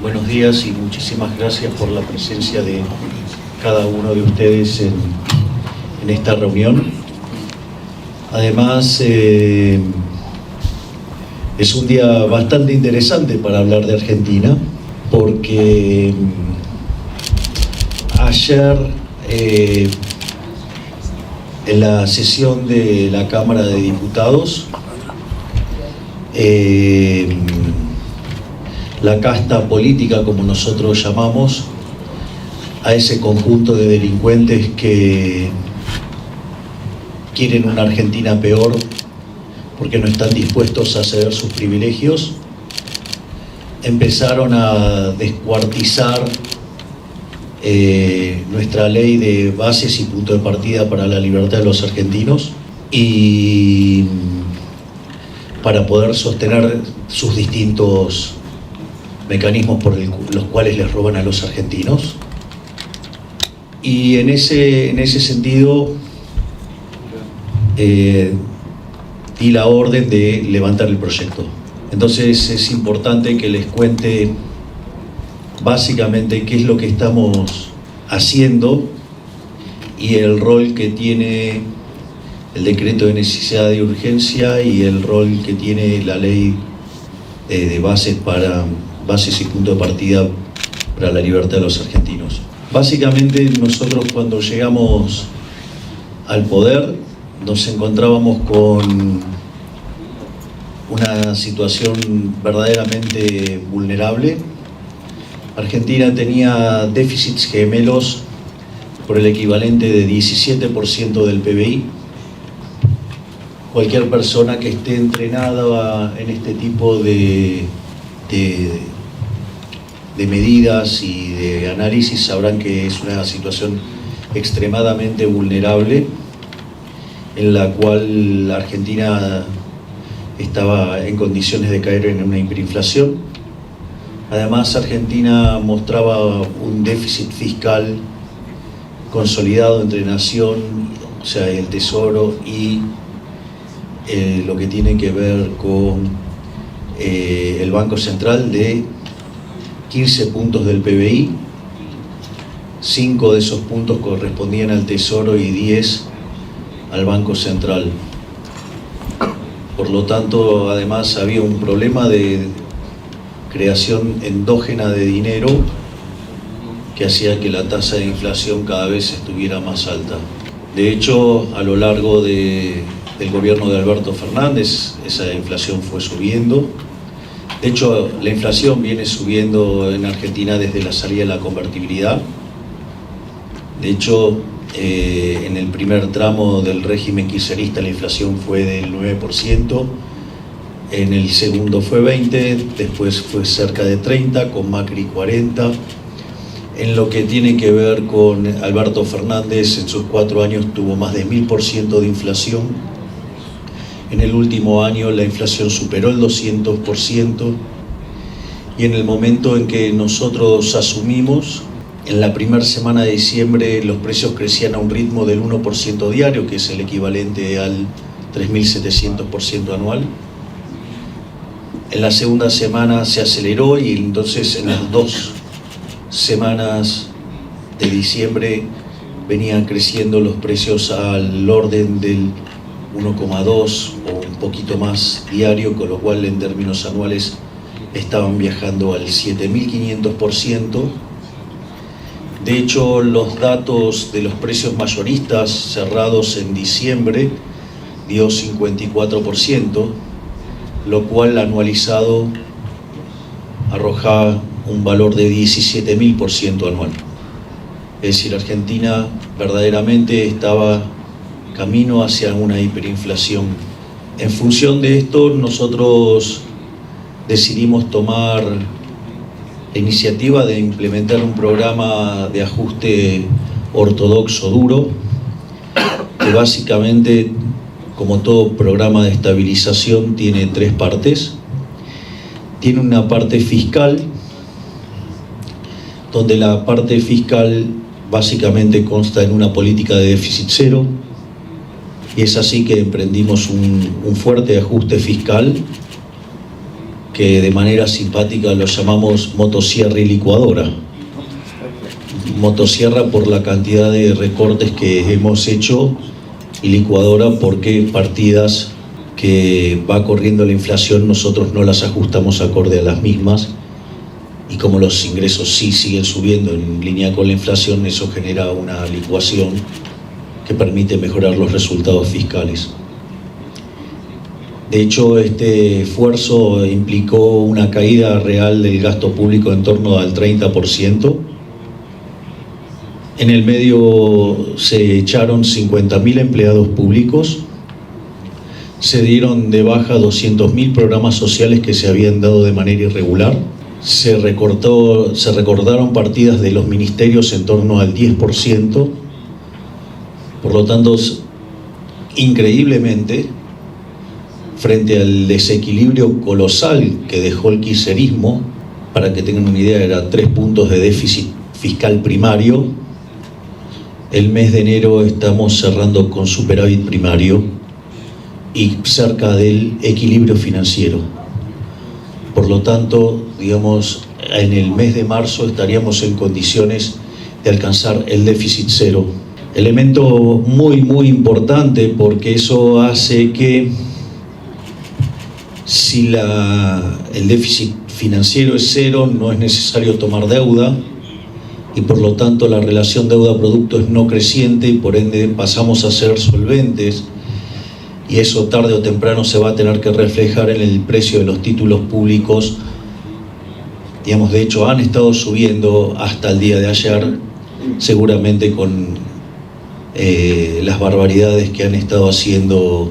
Buenos días y muchísimas gracias por la presencia de cada uno de ustedes en esta reunión. Además, es un día bastante interesante para hablar de Argentina, porque ayer en la sesión de la Cámara de Diputados, la casta política, como nosotros llamamos a ese conjunto de delincuentes que quieren una Argentina peor porque no están dispuestos a ceder sus privilegios, empezaron a descuartizar nuestra ley de bases y punto de partida para la libertad de los argentinos, y para poder sostener sus distintos mecanismos por los cuales les roban a los argentinos. Y en ese sentido di la orden de levantar el proyecto. Entonces es importante que les cuente básicamente qué es lo que estamos haciendo y el rol que tiene el decreto de necesidad de urgencia y el rol que tiene la ley de bases y punto de partida para la libertad de los argentinos. Básicamente nosotros, cuando llegamos al poder, nos encontrábamos con una situación verdaderamente vulnerable. Argentina tenía déficits gemelos por el equivalente de 17% del PBI. Cualquier persona que esté entrenada en este tipo de medidas y de análisis sabrán que es una situación extremadamente vulnerable, en la cual la Argentina estaba en condiciones de caer en una hiperinflación. Además, Argentina mostraba un déficit fiscal consolidado entre nación, o sea, el Tesoro, y lo que tiene que ver con el Banco Central, de 15 puntos del PBI. 5 de esos puntos correspondían al Tesoro y 10 al Banco Central. Por lo tanto, además había un problema de creación endógena de dinero que hacía que la tasa de inflación cada vez estuviera más alta. De hecho, a lo largo del gobierno de Alberto Fernández, esa inflación fue subiendo. De hecho, la inflación viene subiendo en Argentina desde la salida de la convertibilidad. De hecho, en el primer tramo del régimen kirchnerista la inflación fue del 9%, en el segundo fue 20%, después fue cerca de 30%, con Macri 40%. En lo que tiene que ver con Alberto Fernández, en sus 4 años tuvo más de 1000% de inflación. En el último año la inflación superó el 200%, y en el momento en que nosotros asumimos, en la primera semana de diciembre, los precios crecían a un ritmo del 1% diario, que es el equivalente al 3.700% anual. En la segunda semana se aceleró, y entonces en las 2 semanas de diciembre venían creciendo los precios al orden del 1,2 o un poquito más diario, con lo cual en términos anuales estaban viajando al 7.500%. De hecho, los datos de los precios mayoristas cerrados en diciembre dio 54%, lo cual anualizado arroja un valor de 17.000% anual. Es decir, Argentina verdaderamente estaba camino hacia una hiperinflación. En función de esto, nosotros decidimos tomar la iniciativa de implementar un programa de ajuste ortodoxo duro, que básicamente, como todo programa de estabilización, tiene 3 partes. Tiene una parte fiscal, donde la parte fiscal básicamente consta en una política de déficit cero, y es así que emprendimos un fuerte ajuste fiscal que de manera simpática lo llamamos motosierra y licuadora. Motosierra por la cantidad de recortes que hemos hecho y licuadora porque partidas que va corriendo la inflación nosotros no las ajustamos acorde a las mismas, y como los ingresos sí siguen subiendo en línea con la inflación, eso genera una licuación que permite mejorar los resultados fiscales. De hecho, este esfuerzo implicó una caída real del gasto público en torno al 30%. En el medio se echaron 50.000 empleados públicos, se dieron de baja 200.000 programas sociales que se habían dado de manera irregular, se recortaron partidas de los ministerios en torno al 10%, por lo tanto, increíblemente, frente al desequilibrio colosal que dejó el kirchnerismo, para que tengan una idea, era 3 puntos de déficit fiscal primario, el mes de enero estamos cerrando con superávit primario y cerca del equilibrio financiero. Por lo tanto, digamos, en el mes de marzo estaríamos en condiciones de alcanzar el déficit cero. Elemento muy importante, porque eso hace que si el déficit financiero es cero, no es necesario tomar deuda, y por lo tanto la relación deuda-producto es no creciente y por ende pasamos a ser solventes, y eso tarde o temprano se va a tener que reflejar en el precio de los títulos públicos. Digamos, de hecho han estado subiendo hasta el día de ayer, seguramente con las barbaridades que han estado haciendo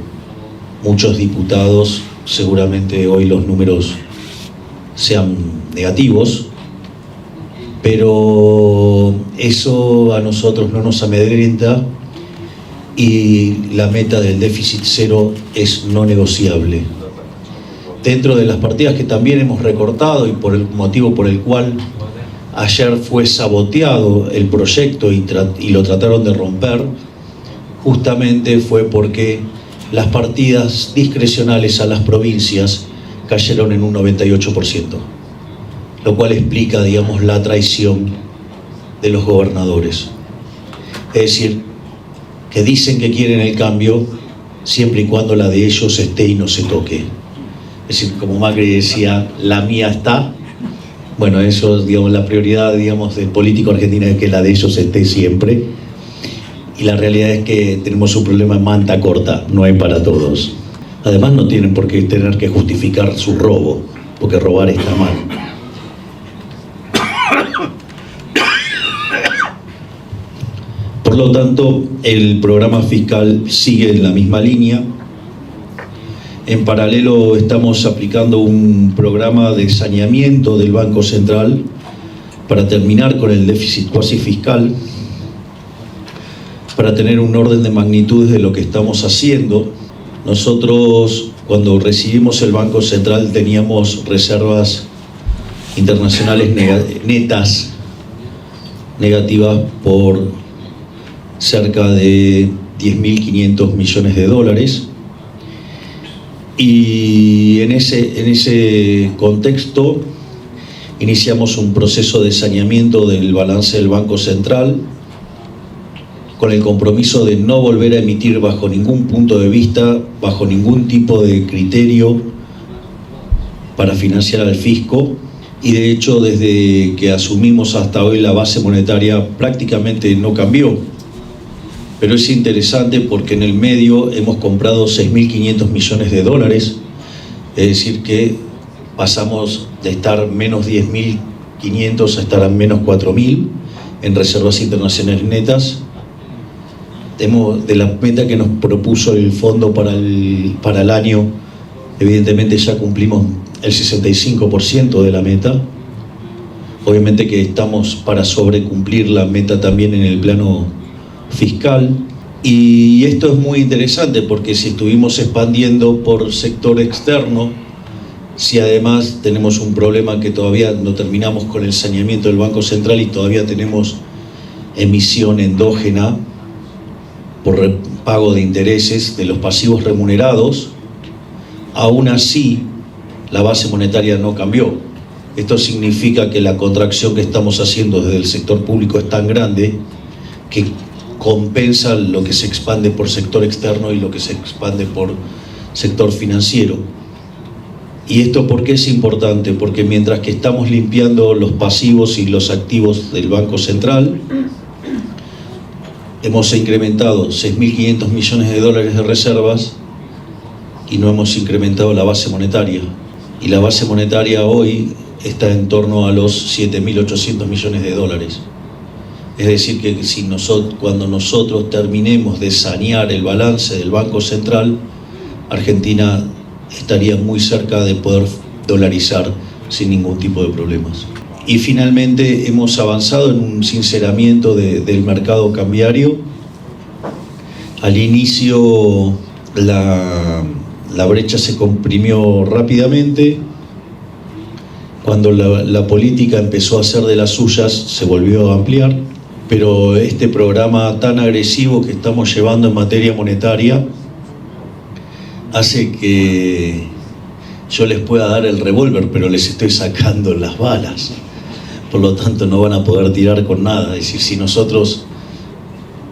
muchos diputados. Seguramente hoy los números sean negativos, pero eso a nosotros no nos amedrenta y la meta del déficit cero es no negociable. Dentro de las partidas que también hemos recortado y por el motivo por el cual ayer fue saboteado el proyecto y lo trataron de romper, justamente fue porque las partidas discrecionales a las provincias cayeron en un 98%, lo cual explica, digamos, la traición de los gobernadores. Es decir, que dicen que quieren el cambio siempre y cuando la de ellos esté y no se toque. Es decir, como Macri decía, la mía está. Bueno, eso, digamos, la prioridad, digamos, del político argentino es que la de ellos esté siempre. Y la realidad es que tenemos un problema en manta corta, no hay para todos. Además, no tienen por qué tener que justificar su robo, porque robar está mal. Por lo tanto, el programa fiscal sigue en la misma línea. En paralelo estamos aplicando un programa de saneamiento del Banco Central para terminar con el déficit cuasi fiscal, para tener un orden de magnitudes de lo que estamos haciendo. Nosotros, cuando recibimos el Banco Central, teníamos reservas internacionales netas negativas por cerca de 10.500 millones de dólares. Y en ese contexto iniciamos un proceso de saneamiento del balance del Banco Central, con el compromiso de no volver a emitir bajo ningún punto de vista, bajo ningún tipo de criterio para financiar al fisco. Y de hecho, desde que asumimos hasta hoy, la base monetaria prácticamente no cambió. Pero es interesante porque en el medio hemos comprado 6.500 millones de dólares, es decir que pasamos de estar menos 10.500 a estar a menos 4.000 en reservas internacionales netas. De la meta que nos propuso el fondo para el año, evidentemente ya cumplimos el 65% de la meta. Obviamente que estamos para sobrecumplir la meta también en el plano fiscal. Y esto es muy interesante porque si estuvimos expandiendo por sector externo, si además tenemos un problema que todavía no terminamos con el saneamiento del Banco Central y todavía tenemos emisión endógena por pago de intereses de los pasivos remunerados, aún así la base monetaria no cambió. Esto significa que la contracción que estamos haciendo desde el sector público es tan grande que compensa lo que se expande por sector externo y lo que se expande por sector financiero. ¿Y esto por qué es importante? Porque mientras que estamos limpiando los pasivos y los activos del Banco Central, hemos incrementado 6.500 millones de dólares de reservas y no hemos incrementado la base monetaria. Y la base monetaria hoy está en torno a los 7.800 millones de dólares. Es decir, que cuando nosotros terminemos de sanear el balance del Banco Central, Argentina estaría muy cerca de poder dolarizar sin ningún tipo de problemas. Y finalmente hemos avanzado en un sinceramiento del mercado cambiario. Al inicio la brecha se comprimió rápidamente. Cuando la política empezó a hacer de las suyas, se volvió a ampliar. Pero este programa tan agresivo que estamos llevando en materia monetaria hace que yo les pueda dar el revólver, pero les estoy sacando las balas. Por lo tanto, no van a poder tirar con nada. Es decir, si nosotros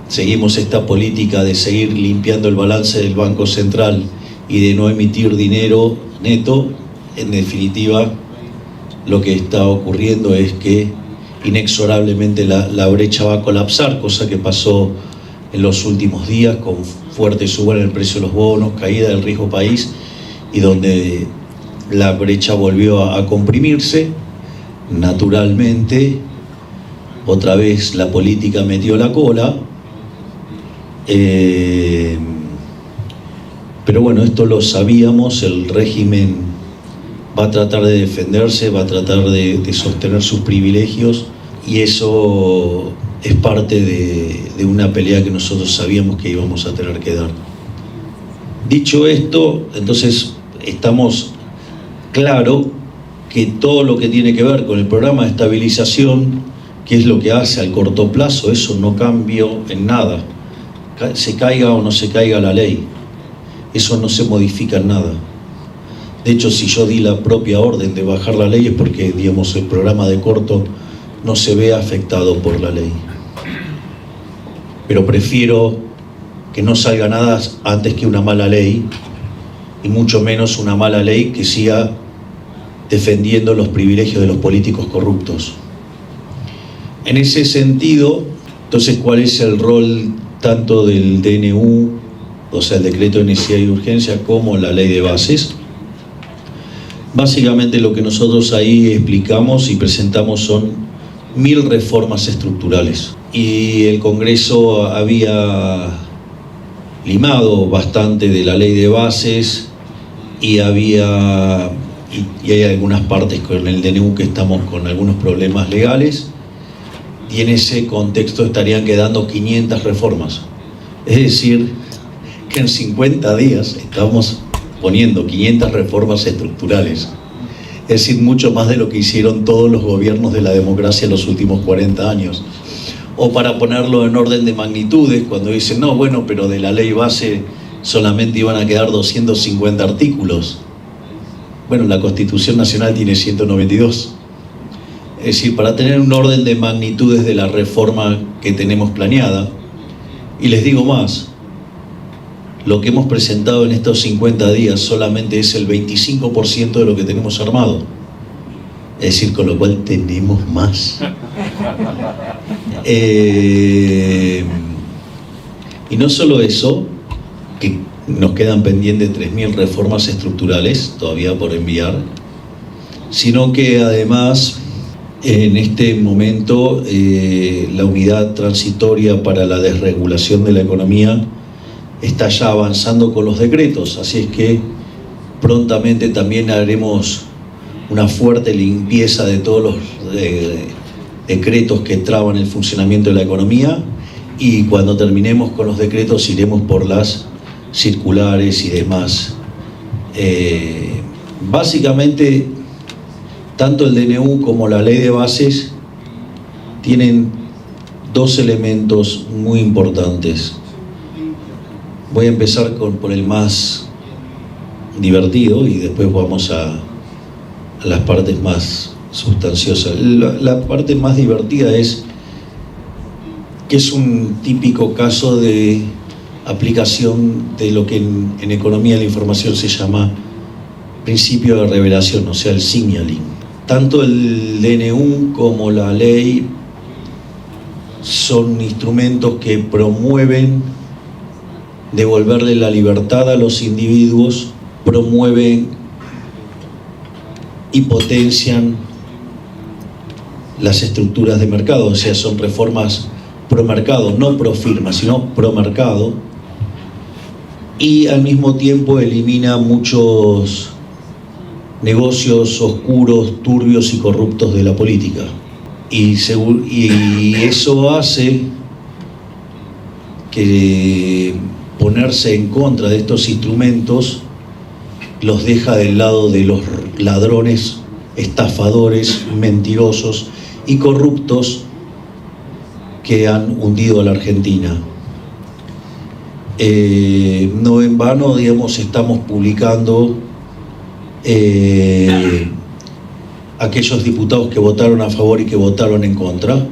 seguimos esta política de seguir limpiando el balance del Banco Central y de no emitir dinero neto, en definitiva, lo que está ocurriendo es que inexorablemente la brecha va a colapsar, cosa que pasó en los últimos días con fuerte suba en el precio de los bonos, caída del riesgo país, y donde la brecha volvió a comprimirse. Naturalmente, otra vez la política metió la cola, pero bueno, esto lo sabíamos. El régimen va a tratar de defenderse, va a tratar de sostener sus privilegios, y eso es parte de una pelea que nosotros sabíamos que íbamos a tener que dar. Dicho esto, entonces estamos claro que todo lo que tiene que ver con el programa de estabilización, que es lo que hace al corto plazo, eso no cambió en nada. Se caiga o no se caiga la ley, eso no se modifica en nada. De hecho, si yo di la propia orden de bajar la ley es porque, digamos, el programa de corto no se ve afectado por la ley. Pero prefiero que no salga nada antes que una mala ley, y mucho menos una mala ley que siga defendiendo los privilegios de los políticos corruptos. En ese sentido, entonces, ¿cuál es el rol tanto del DNU, o sea, el decreto de necesidad y urgencia, como la ley de bases? Básicamente lo que nosotros ahí explicamos y presentamos son 1000 reformas estructurales, y el Congreso había limado bastante de la ley de bases, y hay algunas partes con el DNU que estamos con algunos problemas legales, y en ese contexto estarían quedando 500 reformas. Es decir, que en 50 días estamos poniendo 500 reformas estructurales. Es decir, mucho más de lo que hicieron todos los gobiernos de la democracia en los últimos 40 años. O para ponerlo en orden de magnitudes, cuando dicen, no, bueno, pero de la ley base solamente iban a quedar 250 artículos. Bueno, la Constitución Nacional tiene 192. Es decir, para tener un orden de magnitudes de la reforma que tenemos planeada. Y les digo más, lo que hemos presentado en estos 50 días solamente es el 25% de lo que tenemos armado. Es decir, con lo cual tenemos más. Y no solo eso, que nos quedan pendientes 3.000 reformas estructurales todavía por enviar, sino que además en este momento la unidad transitoria para la desregulación de la economía está ya avanzando con los decretos, así es que prontamente también haremos una fuerte limpieza de todos los decretos que traban el funcionamiento de la economía, y cuando terminemos con los decretos iremos por las circulares y demás. Básicamente, tanto el DNU como la ley de bases tienen dos elementos muy importantes. Voy a empezar por el más divertido y después vamos a las partes más sustanciosas. La parte más divertida es que es un típico caso de aplicación de lo que en economía de la información se llama principio de revelación, o sea, el signaling. Tanto el DNU como la ley son instrumentos que promueven devolverle la libertad a los individuos, promueven y potencian las estructuras de mercado, o sea, son reformas pro mercado, no pro firma, sino pro mercado, y al mismo tiempo elimina muchos negocios oscuros, turbios y corruptos de la política. Y eso hace que ponerse en contra de estos instrumentos los deja del lado de los ladrones, estafadores, mentirosos y corruptos que han hundido a la Argentina. No en vano, digamos, estamos publicando aquellos diputados que votaron a favor y que votaron en contra,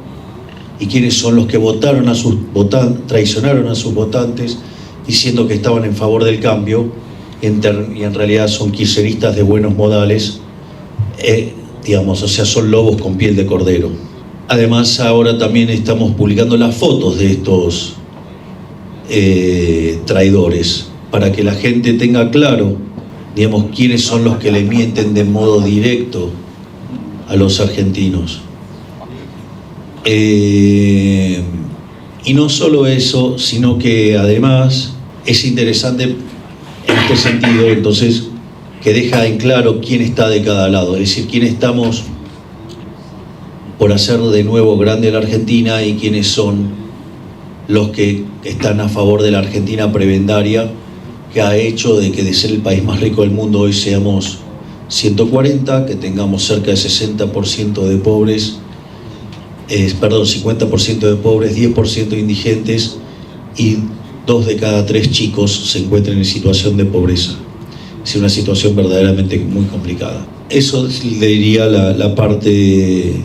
y quiénes son los que votaron a sus traicionaron a sus votantes diciendo que estaban en favor del cambio y en realidad son kirchneristas de buenos modales, digamos, o sea, son lobos con piel de cordero. Además, ahora también estamos publicando las fotos de estos traidores para que la gente tenga claro, digamos, quiénes son los que le mienten de modo directo a los argentinos. Y no solo eso, sino que además es interesante en este sentido, entonces, que deja en claro quién está de cada lado, es decir, quién estamos por hacer de nuevo grande la Argentina y quiénes son los que están a favor de la Argentina prebendaria, que ha hecho de que de ser el país más rico del mundo hoy seamos 140, que tengamos cerca de 60% de pobres, 50% de pobres, 10% de indigentes y 2 de cada 3 chicos se encuentran en situación de pobreza. Es una situación verdaderamente muy complicada. Eso le diría la parte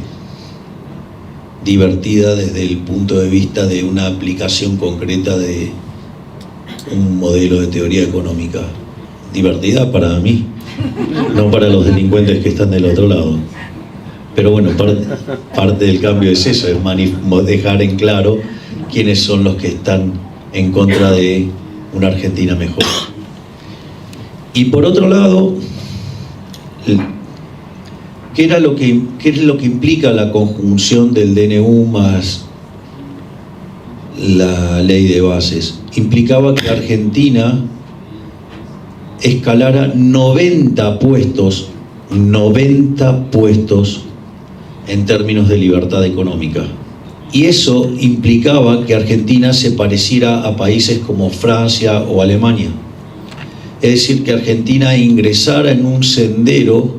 divertida desde el punto de vista de una aplicación concreta de un modelo de teoría económica. Divertida para mí, no para los delincuentes que están del otro lado. Pero bueno, parte del cambio es eso, es dejar en claro quiénes son los que están en contra de una Argentina mejor. Y por otro lado, ¿qué es lo que implica la conjunción del DNU más la ley de bases? Implicaba que Argentina escalara 90 puestos en términos de libertad económica. Y eso implicaba que Argentina se pareciera a países como Francia o Alemania. Es decir, que Argentina ingresara en un sendero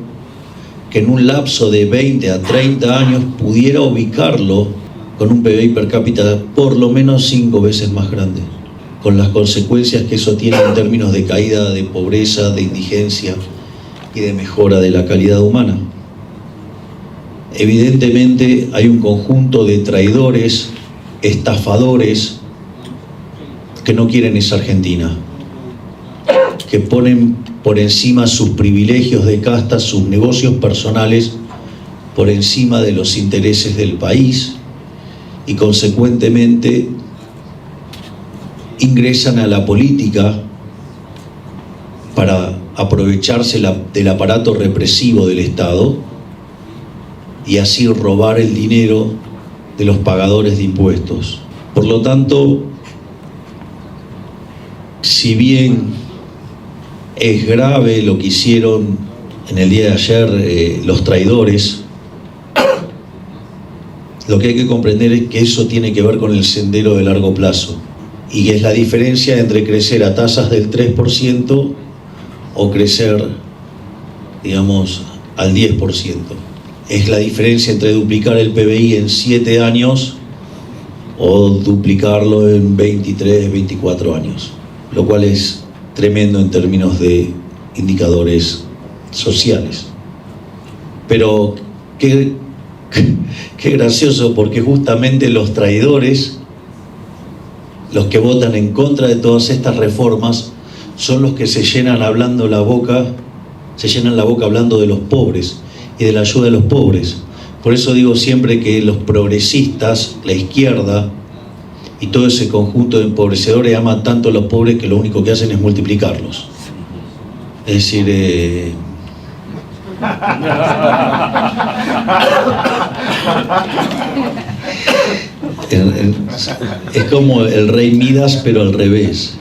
que en un lapso de 20 a 30 años pudiera ubicarlo con un PBI per cápita por lo menos 5 veces más grande, con las consecuencias que eso tiene en términos de caída de pobreza, de indigencia y de mejora de la calidad humana. Evidentemente hay un conjunto de traidores, estafadores, que no quieren esa Argentina, que ponen por encima sus privilegios de casta, sus negocios personales, por encima de los intereses del país, y consecuentemente ingresan a la política para aprovecharse del aparato represivo del Estado y así robar el dinero de los pagadores de impuestos. Por lo tanto, si bien es grave lo que hicieron en el día de ayer los traidores, lo que hay que comprender es que eso tiene que ver con el sendero de largo plazo, y que es la diferencia entre crecer a tasas del 3% o crecer, digamos, al 10%. Es la diferencia entre duplicar el PBI en 7 años o duplicarlo en 23, 24 años, lo cual es tremendo en términos de indicadores sociales. Pero qué gracioso, porque justamente los traidores, los que votan en contra de todas estas reformas, son los que se llenan la boca hablando de los pobres y de la ayuda de los pobres. Por eso digo siempre que los progresistas, la izquierda y todo ese conjunto de empobrecedores aman tanto a los pobres que lo único que hacen es multiplicarlos. Es decir, es como el rey Midas, pero al revés.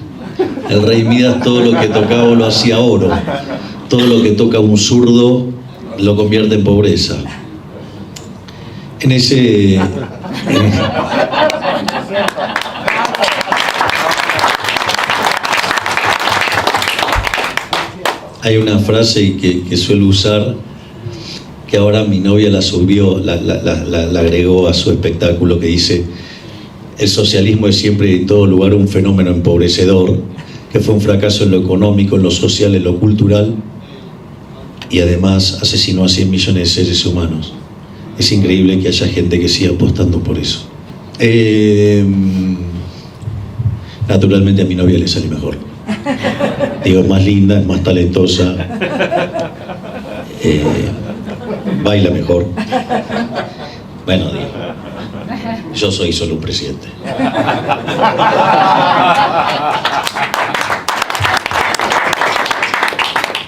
El rey Midas todo lo que tocaba lo hacía oro, todo lo que toca un zurdo lo convierte en pobreza. Hay una frase que suelo usar, que ahora mi novia la subió, la agregó a su espectáculo, que dice: el socialismo es siempre y en todo lugar un fenómeno empobrecedor, que fue un fracaso en lo económico, en lo social, en lo cultural, y además asesinó a 100 millones de seres humanos. Es increíble que haya gente que siga apostando por eso. Naturalmente a mi novia le sale mejor. Digo, es más linda, es más talentosa, baila mejor. Bueno, digo, yo soy solo un presidente.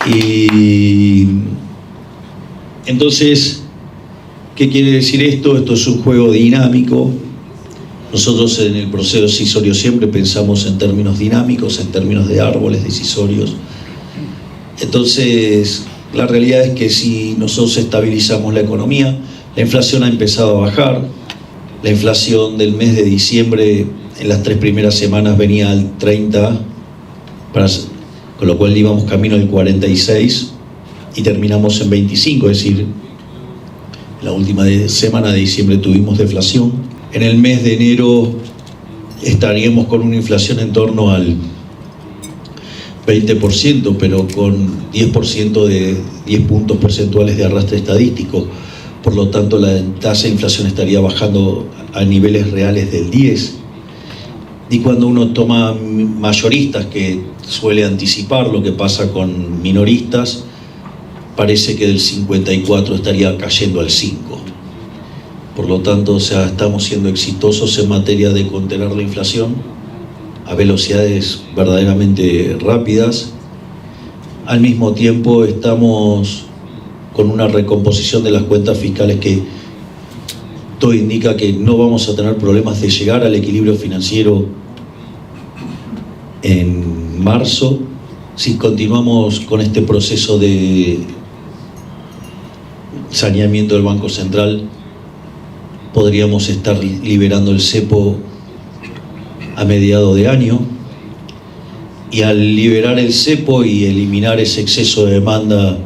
Y entonces, ¿qué quiere decir esto? Esto es un juego dinámico. Nosotros en el proceso decisorio siempre pensamos en términos dinámicos, en términos de árboles decisorios. Entonces, la realidad es que si nosotros estabilizamos la economía, la inflación ha empezado a bajar. La inflación del mes de diciembre, en las 3 primeras semanas, venía al 30, con lo cual íbamos camino al 46 y terminamos en 25, es decir, la última semana de diciembre tuvimos deflación. En el mes de enero estaríamos con una inflación en torno al 20%, pero con 10% de 10 puntos porcentuales de arrastre estadístico. Por lo tanto, la tasa de inflación estaría bajando a niveles reales del 10%. Y cuando uno toma mayoristas, que suele anticipar lo que pasa con minoristas, parece que del 54 estaría cayendo al 5. Por lo tanto, estamos siendo exitosos en materia de contener la inflación a velocidades verdaderamente rápidas. Al mismo tiempo, estamos con una recomposición de las cuentas fiscales que todo indica que no vamos a tener problemas de llegar al equilibrio financiero en marzo. Si continuamos con este proceso de saneamiento del Banco Central, podríamos estar liberando el cepo a mediados de año, y al liberar el cepo y eliminar ese exceso de demanda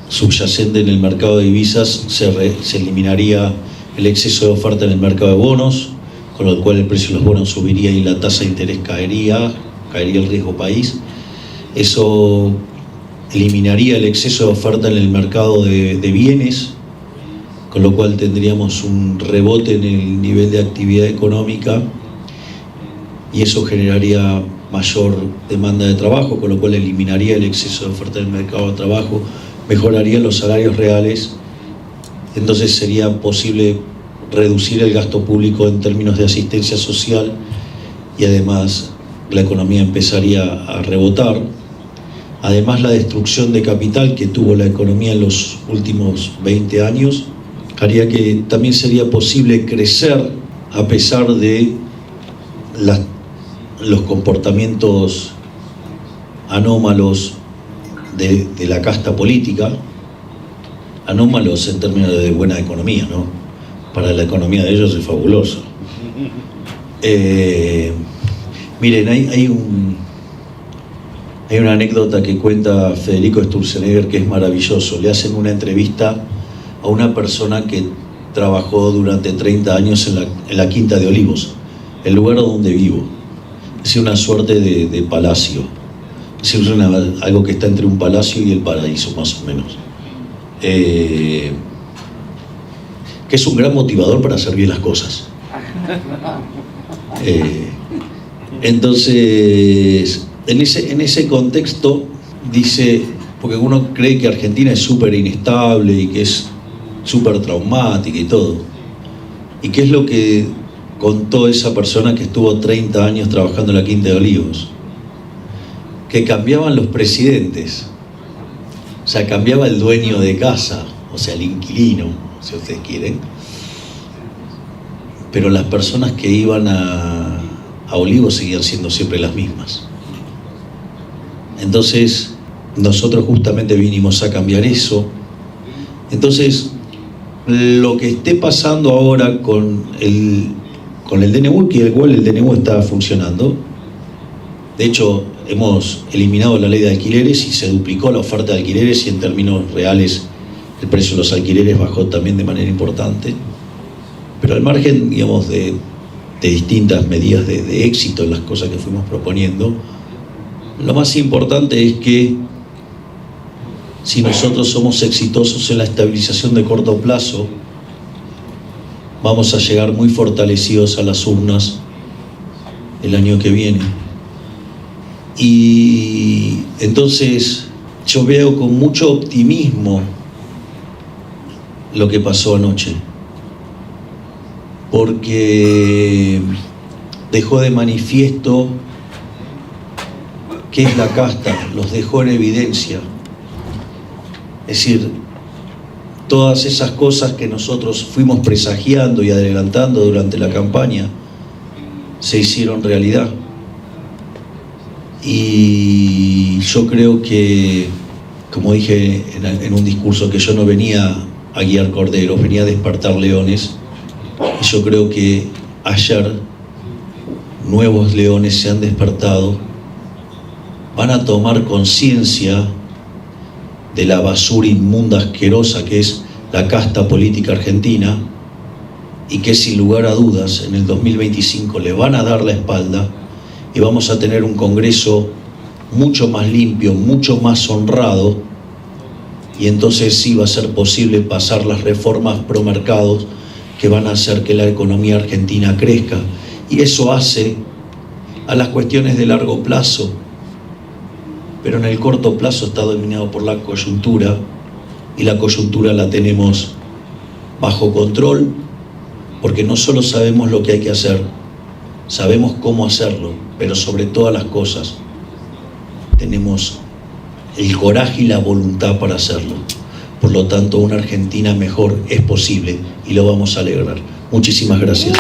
subyacente en el mercado de divisas, se eliminaría el exceso de oferta en el mercado de bonos, con lo cual el precio de los bonos subiría y la tasa de interés caería el riesgo país. Eso eliminaría el exceso de oferta en el mercado de bienes, con lo cual tendríamos un rebote en el nivel de actividad económica, y eso generaría mayor demanda de trabajo, con lo cual eliminaría el exceso de oferta en el mercado de trabajo, mejoraría los salarios reales. Entonces sería posible reducir el gasto público en términos de asistencia social, y además la economía empezaría a rebotar. Además, la destrucción de capital que tuvo la economía en los últimos 20 años haría que también sería posible crecer a pesar de los comportamientos anómalos de la casta política, anómalos en términos de buena economía, ¿no? Para la economía de ellos es fabuloso. Miren, hay una anécdota que cuenta Federico Sturzenegger que es maravilloso. Le hacen una entrevista a una persona que trabajó durante 30 años en la Quinta de Olivos, el lugar donde vivo. Es una suerte de palacio. Es algo que está entre un palacio y el paraíso, más o menos. que es un gran motivador para hacer bien las cosas. Entonces, en ese contexto, dice, porque uno cree que Argentina es súper inestable y que es súper traumática y todo. ¿Y qué es lo que contó esa persona que estuvo 30 años trabajando en la Quinta de Olivos? Que cambiaban los presidentes, o sea, cambiaba el dueño de casa, o sea, el inquilino, si ustedes quieren, pero las personas que iban a Olivos seguían siendo siempre las mismas. Entonces, nosotros justamente vinimos a cambiar eso. Entonces, lo que esté pasando ahora con el DNU, que igual el DNU está funcionando, de hecho, hemos eliminado la ley de alquileres y se duplicó la oferta de alquileres y en términos reales el precio de los alquileres bajó también de manera importante. Pero al margen, digamos, de distintas medidas de éxito en las cosas que fuimos proponiendo, lo más importante es que si nosotros somos exitosos en la estabilización de corto plazo, vamos a llegar muy fortalecidos a las urnas el año que viene. Y entonces yo veo con mucho optimismo lo que pasó anoche, porque dejó de manifiesto qué es la casta, los dejó en evidencia. Es decir, todas esas cosas que nosotros fuimos presagiando y adelantando durante la campaña se hicieron realidad. Y yo creo que, como dije en un discurso, que yo no venía a guiar corderos, venía a despertar leones. Y yo creo que ayer nuevos leones se han despertado, van a tomar conciencia de la basura inmunda, asquerosa que es la casta política argentina, y que sin lugar a dudas en el 2025 le van a dar la espalda y vamos a tener un Congreso mucho más limpio, mucho más honrado, y entonces sí va a ser posible pasar las reformas pro mercados que van a hacer que la economía argentina crezca. Y eso hace a las cuestiones de largo plazo, pero en el corto plazo está dominado por la coyuntura, y la coyuntura la tenemos bajo control, porque no solo sabemos lo que hay que hacer, sabemos cómo hacerlo, pero sobre todas las cosas tenemos el coraje y la voluntad para hacerlo. Por lo tanto, una Argentina mejor es posible y lo vamos a lograr. Muchísimas gracias.